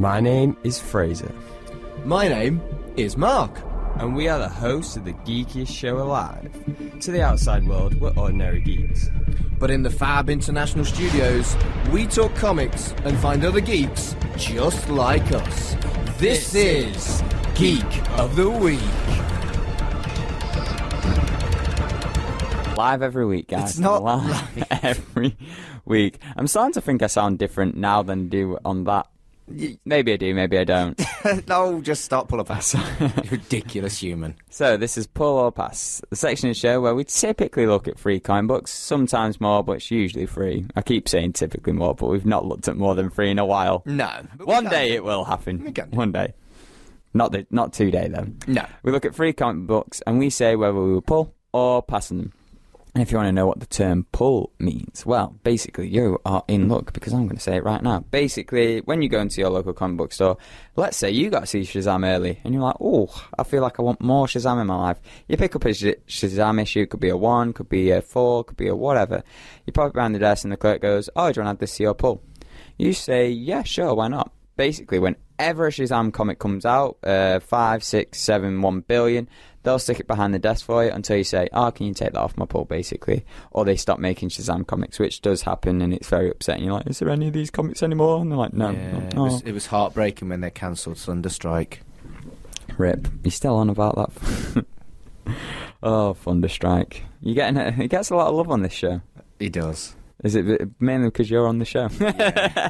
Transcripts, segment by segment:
My name is Fraser. My name is Mark. And we are the hosts of the geekiest show alive. To the outside world, we're ordinary geeks. But in the Fab International Studios, we talk comics and find other geeks just like us. This is Geek of the Week. Live every week, guys. It's not live every week. I'm starting to think I sound different now than I do on that. Maybe I do, maybe I don't. No, just stop, pull or pass. Ridiculous human. So this is Pull or Pass, the section of the show where we typically look at free comic books, sometimes more, but it's usually free. I keep saying typically more, but we've not looked at more than free in a while. No. One day it will happen. One day. Not today, though. No. We look at free comic books and we say whether we will pull or pass on them. And if you want to know what the term pull means, well, basically you are in luck because I'm going to say it right now. Basically, when you go into your local comic book store, let's say you got to see Shazam early and you're like, oh, I feel like I want more Shazam in my life. You pick up a Shazam issue, could be a 1, could be a 4, could be a whatever. You pop it behind the desk and the clerk goes, oh, do you want to add this to your pull? You say, yeah, sure, why not? Basically, whenever a Shazam comic comes out, 5, 6, 7, 1 billion, they'll stick it behind the desk for you until you say, oh, can you take that off my pull, basically. Or they stop making Shazam comics, which does happen, and it's very upsetting. You're like, is there any of these comics anymore? And they're like, no. Yeah, Oh. it was heartbreaking when they cancelled Thunderstrike. Rip. You're still on about that? Oh, Thunderstrike. He gets a lot of love on this show. He does. Is it mainly because you're on the show? Yeah.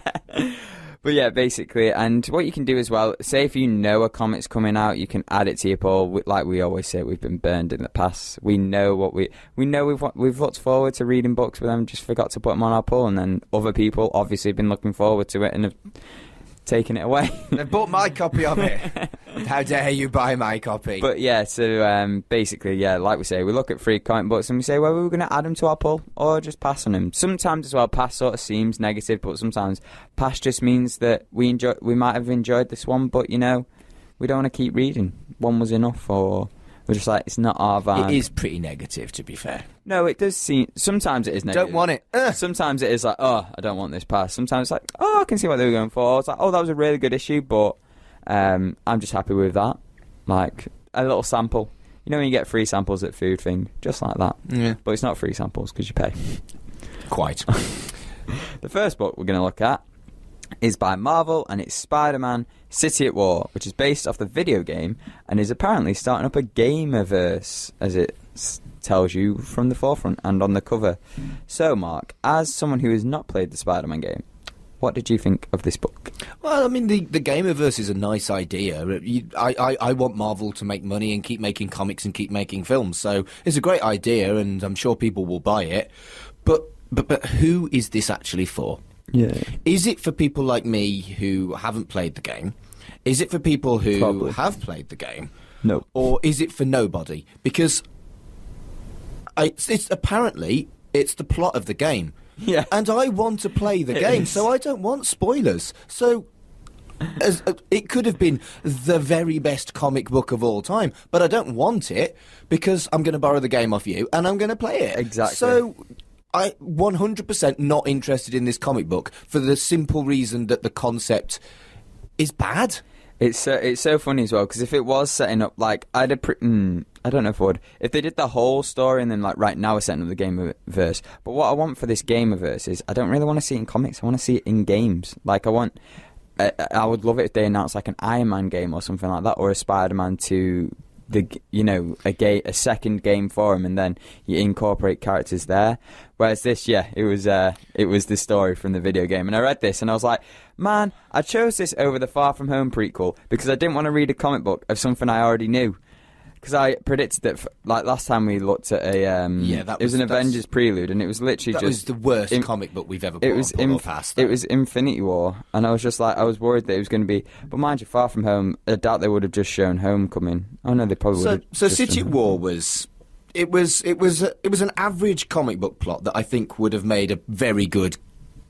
But yeah, basically, and what you can do as well, say if you know a comic's coming out, you can add it to your pull. Like we always say, we've been burned in the past. We know what we've looked forward to reading books with them, just forgot to put them on our pull, and then other people obviously have been looking forward to it and have taken it away. They bought my copy of it. How dare you buy my copy? But yeah, so basically, yeah, like we say, we look at free comic books and we say whether we're going to add them to our pull or just pass on them. Sometimes as well, pass sort of seems negative, but sometimes pass just means that we might have enjoyed this one, but we don't want to keep reading. One was enough, or we're just like, it's not our vibe. It is pretty negative, to be fair. No, it does seem. Sometimes it is negative. Don't want it. Sometimes it is like, oh, I don't want this pass. Sometimes it's like, oh, I can see what they were going for. It's like, oh, that was a really good issue, but I'm just happy with that. Like a little sample. You know when you get free samples at food thing, just like that. Yeah. But it's not free samples because you pay. Quite. The first book we're going to look at is by Marvel, and it's Spider-Man City at War, which is based off the video game and is apparently starting up a gameverse, as it tells you from the forefront and on the cover. So, Mark, as someone who has not played the Spider-Man game, what did you think of this book? Well, I mean, the gameverse is a nice idea. I want Marvel to make money and keep making comics and keep making films, so it's a great idea, and I'm sure people will buy it. But who is this actually for? Yeah. Is it for people like me who haven't played the game? Is it for people who Probably. have played the game? No. Or is it for nobody? Because it's apparently it's the plot of the game. Yeah. And I want to play the game, so I don't want spoilers. So it could have been the very best comic book of all time, but I don't want it because I'm going to borrow the game off you and I'm going to play it. Exactly. So I 100% not interested in this comic book for the simple reason that the concept is bad. It's so funny as well, because if it was setting up, like, I don't know if I would. If they did the whole story and then, like, right now we're setting up the gameverse. But what I want for this gameverse is I don't really want to see it in comics. I want to see it in games. Like, I would love it if they announced, like, an Iron Man game or something like that, or a Spider-Man 2, a second game for him, and then you incorporate characters there. Whereas this, it was the story from the video game, and I read this and I was like, man, I chose this over the Far From Home prequel because I didn't want to read a comic book of something I already knew. Because I predicted that, like last time we looked at it was an Avengers prelude, and it was literally that was the worst comic book we've ever put on past. It was Infinity War, and I was just like, I was worried that it was going to be. But mind you, Far From Home, I doubt they would have just shown Homecoming. Oh no, they probably would have. So City at War was an average comic book plot that I think would have made a very good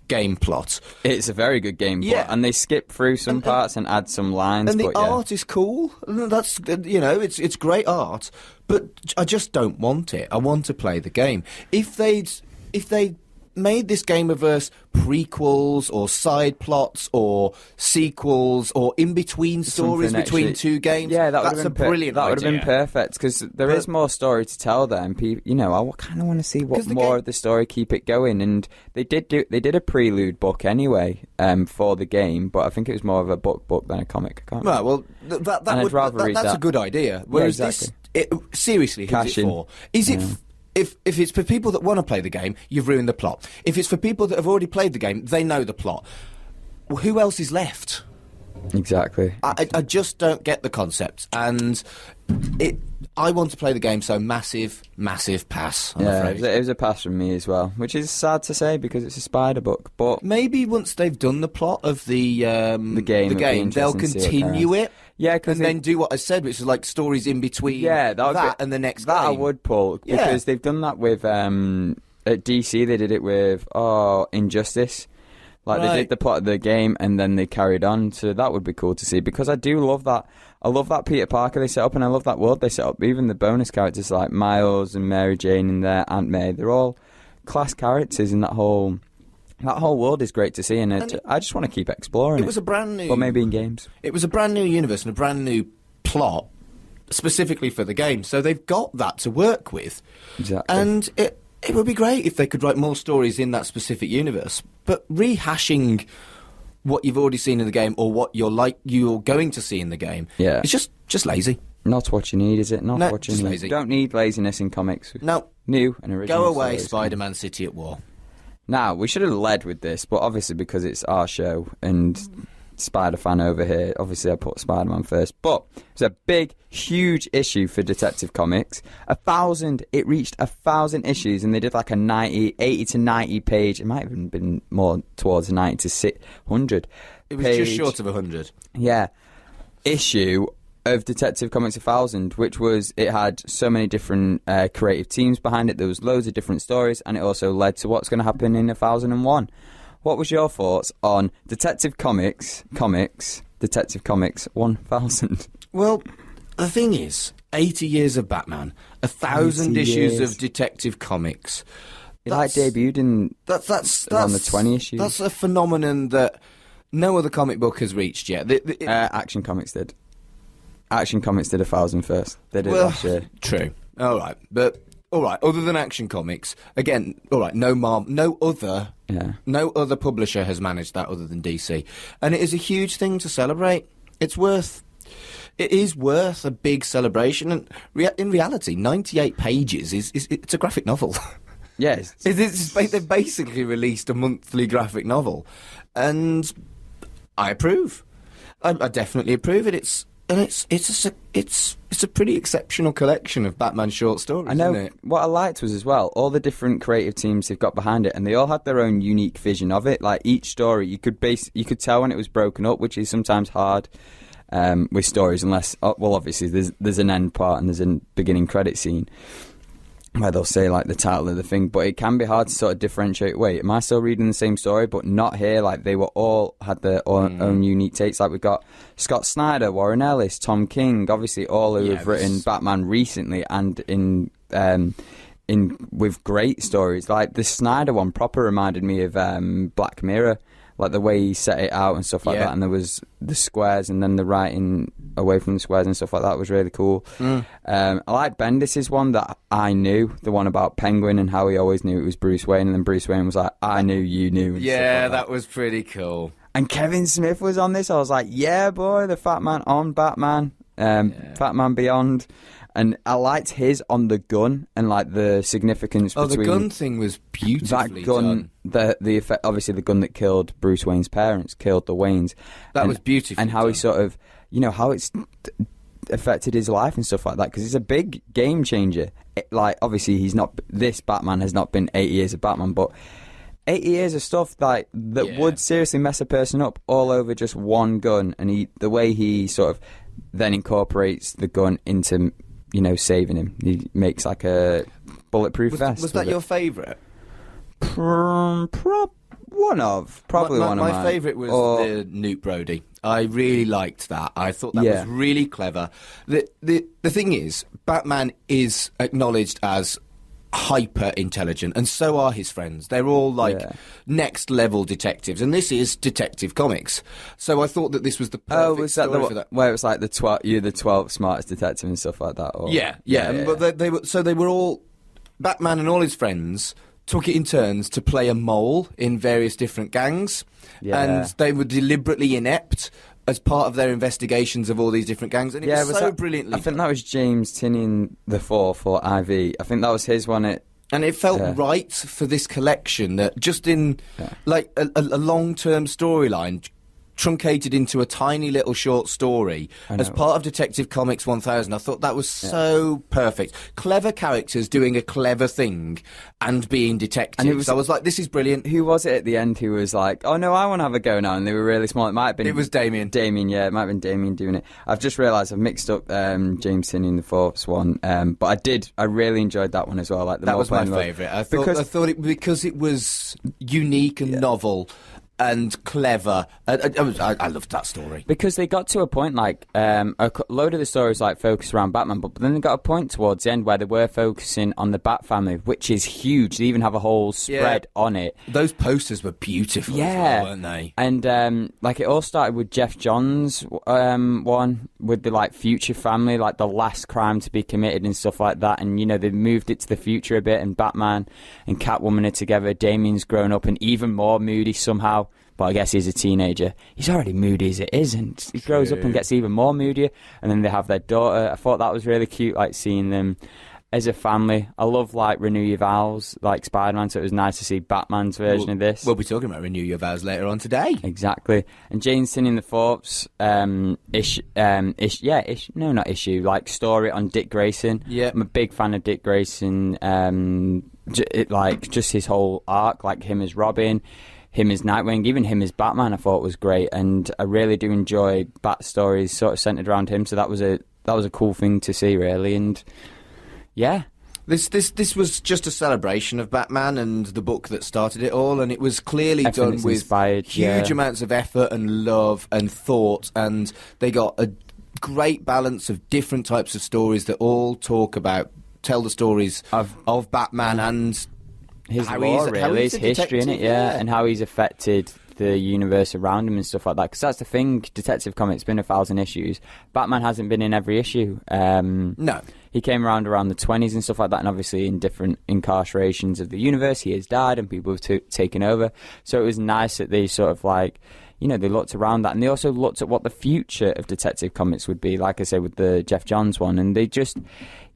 game plot. It's a very good game plot, and they skip through some parts and add some lines. And the art is cool. That's it's great art, but I just don't want it. I want to play the game. If they'd made this Gameverse prequels or side plots or sequels or in between stories between two games, yeah, that's a brilliant That would idea. have been perfect because there is more story to tell there, and I kind of want to see what more of the story, keep it going. And they did a prelude book anyway for the game, but I think it was more of a book than a comic. I can't Right, well, that's a good idea. Whereas exactly. Seriously, who's it for? Is it? If it's for people that want to play the game, you've ruined the plot. If it's for people that have already played the game, they know the plot. Well, who else is left? Exactly. I just don't get the concept, and I want to play the game, so massive pass. I'm afraid. It was a pass from me as well, which is sad to say because it's a spider book. But maybe once they've done the plot of the game, they'll continue it. Yeah, and then do what I said, which is like stories in between and the next game. That I would pull, because they've done that with, at DC they did it with, Injustice. Like, they did the plot of the game and then they carried on, so that would be cool to see, because I do love that. I love that Peter Parker they set up, and I love that world they set up. Even the bonus characters like Miles and Mary Jane and their Aunt May, they're all class characters, and that whole world is great to see, and I just want to keep exploring it. It was a brand new... Or maybe in games. It was a brand new universe and a brand new plot specifically for the game, so they've got that to work with. Exactly. And it would be great if they could write more stories in that specific universe, but rehashing what you've already seen in the game or what you're going to see in the game, it's just lazy. Not what you need, is it? Not what you need. Lazy. Don't need laziness in comics. No. New and original. Go away, stories. Spider-Man City at War. Now, we should have led with this, but obviously because it's our show and Spider-Fan over here, obviously I put Spider-Man first. But it's a big, huge issue for Detective Comics. It reached 1,000 issues, and they did like a 80 to 90 page, it might have even been more towards 90 to 100 It was just short of 100. Yeah. Issue of Detective Comics 1,000, which was, it had so many different creative teams behind it. There was loads of different stories, and it also led to what's going to happen in 1001. What was your thoughts on Detective Comics 1000? Well, the thing is, 80 years of Batman, 1,000 issues of Detective Comics. It debuted in around the 20 issues. That's a phenomenon that no other comic book has reached yet. Action Comics did. Action Comics did 1,000 first. They did last year. True. All right, other than Action Comics, again, all right, no other publisher has managed that other than DC. And it is a huge thing to celebrate. It is worth a big celebration, and in reality, 98 pages it's a graphic novel. Yes. They've basically released a monthly graphic novel, and I approve. I definitely approve it. It's a pretty exceptional collection of Batman short stories. I know. Isn't it? What I liked was as well all the different creative teams they've got behind it, and they all had their own unique vision of it. Like each story, you could tell when it was broken up, which is sometimes hard with stories, unless obviously there's an end part and there's a beginning credit scene where they'll say like the title of the thing, but it can be hard to sort of differentiate. Wait, am I still reading the same story? But not here. Like they were all had their own unique takes. Like we've got Scott Snyder, Warren Ellis, Tom King, obviously all who have written Batman recently and in with great stories. Like the Snyder one proper reminded me of Black Mirror. Like the way he set it out and stuff like that, and there was the squares and then the writing away from the squares and stuff like that was really cool. I like Bendis's one that I knew, the one about Penguin and how he always knew it was Bruce Wayne, and then Bruce Wayne was like, I knew you knew. And yeah, stuff like that was pretty cool. And Kevin Smith was on this. I was like, yeah, boy, the Fat Man on Batman, Fat Man Beyond. And I liked his on the gun and like the significance between... the gun thing was beautifully that gun, done. The effect, obviously the gun that killed Bruce Wayne's parents, killed the Waynes. That was beautiful. And how he sort of, how it's affected his life and stuff like that, because it's a big game changer. Like, obviously this Batman has not been 80 years of Batman, but 80 years of stuff that would seriously mess a person up all over just one gun. And the way he sort of then incorporates the gun into... saving him. He makes like a bulletproof vest. Was that your favourite? Probably one of mine. My favourite was the Newt Brody. I really liked that. I thought that was really clever. The thing is, Batman is acknowledged as hyper intelligent, and so are his friends. They're all like next level detectives, and this is Detective Comics. So I thought that this was the perfect story for that. Where it was like you're the 12th smartest detective and stuff like that? Or, yeah. But they were all Batman and all his friends took it in turns to play a mole in various different gangs, and they were deliberately inept as part of their investigations of all these different gangs, and it was so brilliantly I think that was James Tynion the Fourth, or IV. I think that was his one. And it felt right for this collection that just in like a long-term storyline truncated into a tiny little short story as part of Detective Comics 1000. I thought that was so perfect. Clever characters doing a clever thing and being detectives. I was like, this is brilliant. Who was it at the end who was like, oh no, I want to have a go now? And they were really small. It might have been... It was Damien. Yeah, it might have been Damien doing it. I've just realised I've mixed up James Tynion the Fourth's one. But I really enjoyed that one as well. Like that was my favourite. I thought it because it was unique and novel and clever. I loved that story. Because they got to a point, like, a load of the stories, like, focused around Batman, but then they got a point towards the end where they were focusing on the Bat family, which is huge. They even have a whole spread on it. Those posters were beautiful as well, weren't they? And, like, it all started with Jeff Johns' one, with the, like, future family, like, the last crime to be committed and stuff like that. And, you know, they moved it to the future a bit, and Batman and Catwoman are together. Damien's grown up and even more moody somehow. But I guess he's a teenager. He's already moody as it is, and he grows up and gets even more moodier. And then they have their daughter. I thought that was really cute, like seeing them as a family. I love like Renew Your Vows, like Spider-Man. So it was nice to see Batman's version of this. We'll be talking about Renew Your Vows later on today. Exactly. And James Tynion the Fourth's like story on Dick Grayson. Yeah, I'm a big fan of Dick Grayson. Like just his whole arc, like him as Robin, him as Nightwing, even him as Batman, I thought was great, and I really do enjoy Bat stories sort of centered around him. So that was a cool thing to see, really, and yeah. This was just a celebration of Batman and the book that started it all, and it was clearly done with huge amounts of effort and love and thought, and they got a great balance of different types of stories that all tell the stories of Batman and his lore, really, his history in it, and how he's affected the universe around him and stuff like that. Because that's the thing, Detective Comics been 1,000 issues. Batman hasn't been in every issue. No. He came around the 20s and stuff like that, and obviously in different incarcerations of the universe, he has died and people have taken over. So it was nice that they sort of like, you know, they looked around that, and they also looked at what the future of Detective Comics would be, like I say, with the Jeff Johns one, and they just,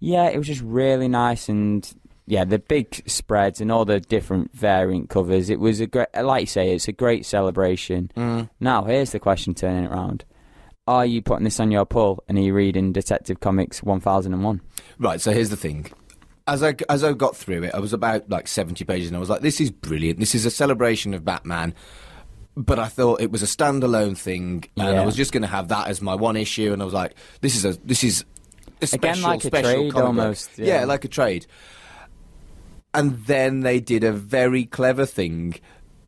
it was just really nice. And the big spreads and all the different variant covers. It was a great, like you say, it's a great celebration. Now, here's the question turning it around. Are you putting this on your pull and are you reading Detective Comics 1001? Right, so here's the thing. As I got through it, I was about like 70 pages and I was like, this is brilliant. This is a celebration of Batman. But I thought it was a standalone thing and I was just going to have that as my one issue, and I was like, this is a special, again, like a trade almost. Yeah, like a trade. And then they did a very clever thing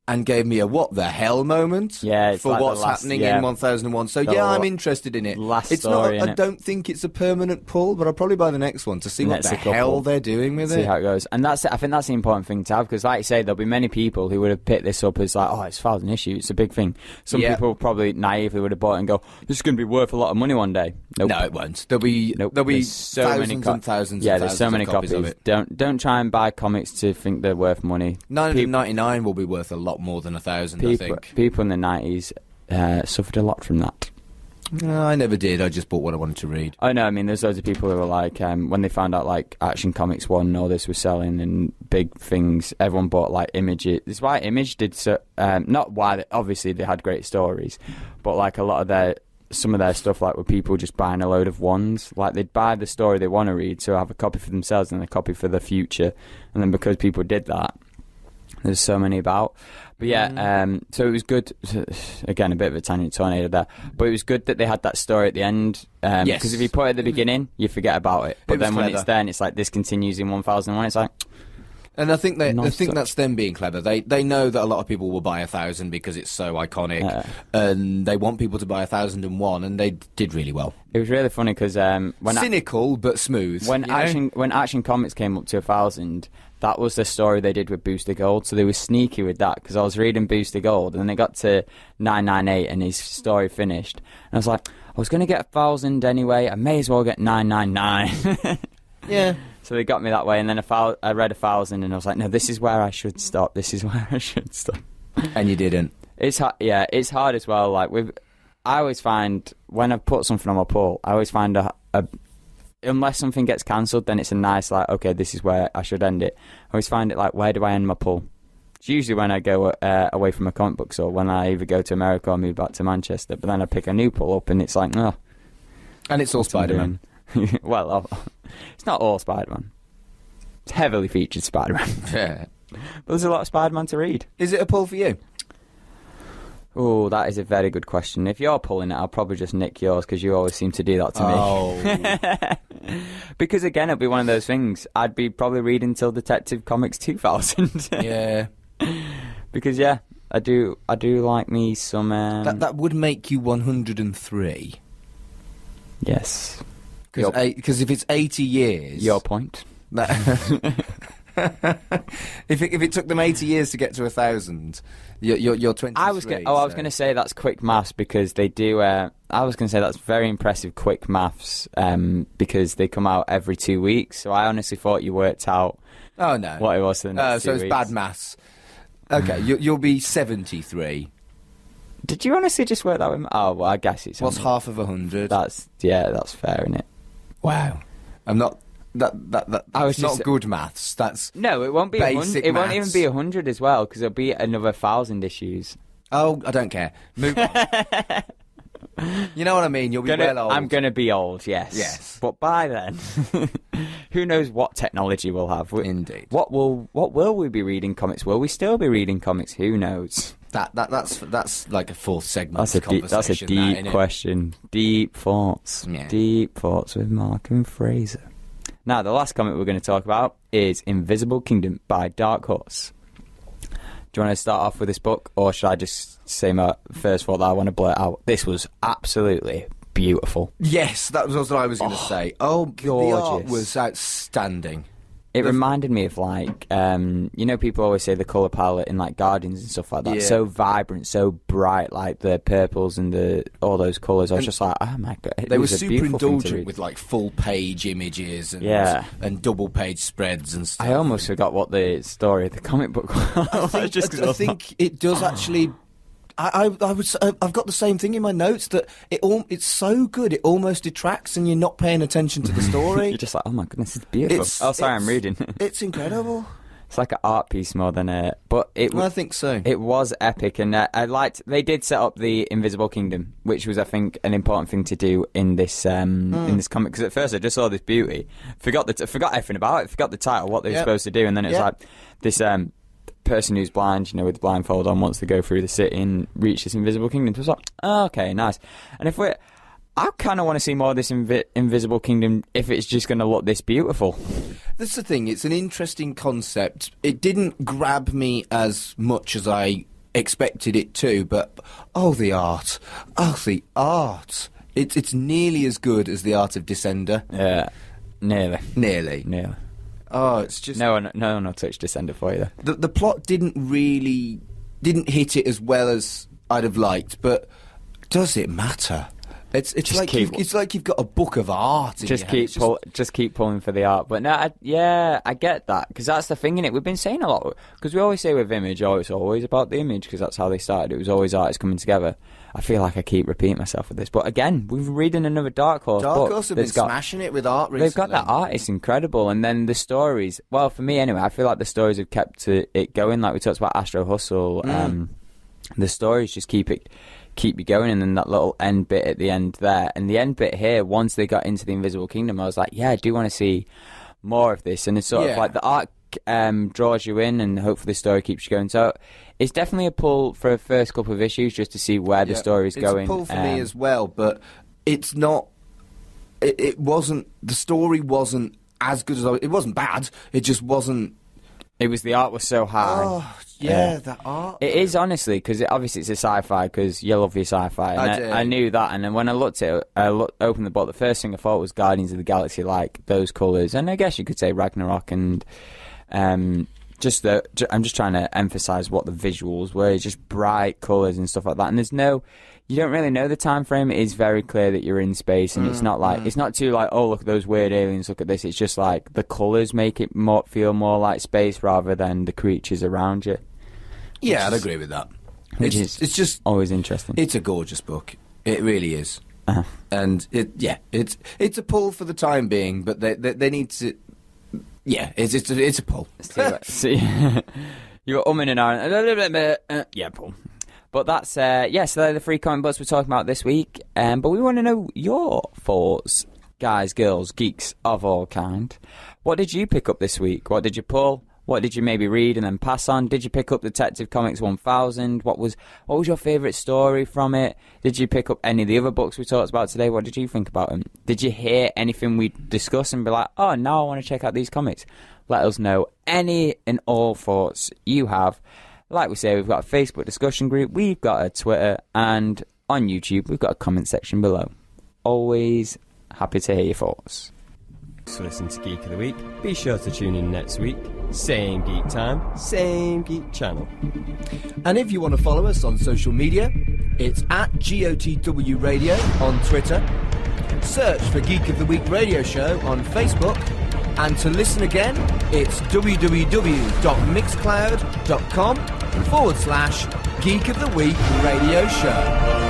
and gave me a what the hell moment for like what's happening in 1001. So I'm interested in it. I don't think it's a permanent pull, but I'll probably buy the next one to see what the hell they're doing with it. See how it goes. And that's it. I think that's the important thing to have, because like you say, there'll be many people who would have picked this up as like, oh, it's 1,000 issues, it's a big thing. Some people probably naively would have bought it and go, this is going to be worth a lot of money one day. Nope. No, it won't. There'll be so thousands and thousands there's so many copies of it. Don't try and buy comics to think they're worth money. 999 will be worth a lot more than 1,000, I think. People in the 90s suffered a lot from that. No, I never did. I just bought what I wanted to read. I know. I mean, there's loads of people who were like, when they found out like Action Comics 1 and all this was selling and big things, everyone bought like Image. It's why Image did so. Not why. Obviously, they had great stories, but like a lot of some of their stuff, like, were people just buying a load of ones. Like, they'd buy the story they want to read, so have a copy for themselves and a copy for the future. And then because people did that, there's so many about. But so it was good. Again, a bit of a tangent tornado there. But it was good that they had that story at the end. Because if you put it at the beginning, you forget about it. But then when it's there and it's like, this continues in 1001, it's like... And I think Non-such. that's them being clever. They know that a lot of people will buy 1,000 because it's so iconic, and they want people to buy 1,001, and they did really well. It was really funny because cynical but smooth. when Action Comics came up to 1,000, that was the story they did with Booster Gold. So they were sneaky with that because I was reading Booster Gold, and then they got to 998, and his story finished, and I was like, I was going to get 1,000 anyway. I may as well get 999. Yeah. So they got me that way, and then I read 1,000, and I was like, no, this is where I should stop. This is where I should stop. And you didn't. It's it's hard as well. Like I always find when I put something on my pull, I always find unless something gets cancelled, then it's a nice like, okay, this is where I should end it. I always find it like, where do I end my pull? It's usually when I go away from a comic book store, when I either go to America or move back to Manchester. But then I pick a new pull up, and it's like, oh. And it's all Spider-Man. Well, it's not all Spider-Man. It's heavily featured Spider-Man. Yeah. But there's a lot of Spider-Man to read. Is it a pull for you? Oh, that is a very good question. If you're pulling it, I'll probably just nick yours because you always seem to do that to me. Because again, it'll be one of those things. I'd be probably reading till Detective Comics 2000. Yeah. Because I do like me some. That would make you 103. Yes. Because if it's 80 years... Your point. If it took them 80 years to get to 1,000, you're 23. I was going to say that's quick maths because they do. I was going to say that's very impressive quick maths because they come out every 2 weeks. So I honestly thought you worked out. Oh no, what it was for the next 2 so weeks. it's bad maths. Okay, you'll be 73. Did you honestly just work that way? Oh well, I guess it's. What's half of 100? That's fair, isn't it? Wow, I'm not. That I was not good maths. That's no, it won't be. Basic it won't maths. even be 100 as well because it'll be another 1,000 issues. Oh, I don't care. Move on. You know what I mean? You'll be well old. I'm gonna be old, yes. But by then, who knows what technology we'll have? Indeed. What will we be reading comics? Will we still be reading comics? Who knows? That's like a fourth segment. That's a deep question. Deep thoughts. Yeah. Deep thoughts with Mark and Fraser. Now, the last comic we're going to talk about is Invisible Kingdom by Dark Horse. Do you want to start off with this book, or should I just say my first thought that I want to blurt out? This was absolutely beautiful. Yes, that was what I was going to say. Oh, gorgeous. The art was outstanding. It reminded me of like, people always say the colour palette in like Guardians and stuff like that. Yeah. So vibrant, so bright, like the purples and all those colours. I was just like, oh my god. They were super indulgent with like full page images and double page spreads and stuff. I almost forgot what the story of the comic book was. I think it does actually. I've got the same thing in my notes that it's so good it almost detracts and you're not paying attention to the story. You're just like, oh my goodness, it's beautiful. I'm reading. It's incredible. It's like an art piece more than I think so. It was epic, and I liked. They did set up the Invisible Kingdom, which was, I think, an important thing to do in this in this comic. Because at first I just saw this beauty, forgot everything about it, forgot the title, what they were supposed to do, and then it was like this person who's blind, with the blindfold on, wants to go through the city and reach this invisible kingdom. So I was like, oh, okay, nice. And I kind of want to see more of this invisible kingdom if it's just going to look this beautiful. That's the thing. It's an interesting concept. It didn't grab me as much as I expected it to, but the art. The art. It's nearly as good as the art of Descender. Yeah, nearly. Oh, it's just no one will touch Descender for you. The plot didn't hit it as well as I'd have liked, but does it matter? It's like you've got a book of art. Just keep pulling for the art. But no, I get that because that's the thing, innit? We've been saying a lot because we always say with Image, it's always about the image because that's how they started. It was always artists coming together. I feel like I keep repeating myself with this, but again, we're reading another Dark Horse book. Dark Horse have been smashing it with art recently. They've got that art; it's incredible. And then the stories. Well, for me anyway, I feel like the stories have kept it going. Like we talked about Astro Hustle, the stories just keep you going, and then that little end bit at the end there, and the end bit here. Once they got into the Invisible Kingdom, I was like, I do want to see more of this, and it's sort of like the art draws you in, and hopefully the story keeps you going. So it's definitely a pull for the first couple of issues just to see where the story is going. It's a pull for me as well, but it's not. It wasn't. The story wasn't as good as it wasn't bad. It just wasn't It was, the art was so high. Oh, yeah, that art. It is, honestly, because obviously it's a sci-fi, because you love your sci-fi. And I knew that, and then when I looked at it, opened the book, the first thing I thought was Guardians of the Galaxy, like those colours. And I guess you could say Ragnarok, and I'm just trying to emphasise what the visuals were. It's just bright colours and stuff like that. And you don't really know the time frame. It is very clear that you're in space, and it's not like it's not too like, oh, look at those weird aliens, look at this. It's just like the colours make it feel more like space rather than the creatures around you. Yeah, I'd agree with that. It's just always interesting. It's a gorgeous book. It really is. And it's a pull for the time being, but they need to. Yeah, it's a pull. See, you're umming and ahhing a little bit. Yeah, pull. But that's, so they're the 3 comic books we're talking about this week. But we want to know your thoughts, guys, girls, geeks of all kind. What did you pick up this week? What did you pull? What did you maybe read and then pass on? Did you pick up Detective Comics 1000? What was your favourite story from it? Did you pick up any of the other books we talked about today? What did you think about them? Did you hear anything we discussed and be like, oh, now I want to check out these comics? Let us know any and all thoughts you have. Like we say, we've got a Facebook discussion group, we've got a Twitter, and on YouTube, we've got a comment section below. Always happy to hear your thoughts. Thanks for listening to Geek of the Week. Be sure to tune in next week. Same geek time, same geek channel. And if you want to follow us on social media, it's at GOTW Radio on Twitter. Search for Geek of the Week Radio Show on Facebook. And to listen again, it's www.mixcloud.com/Geek of the Week Radio Show.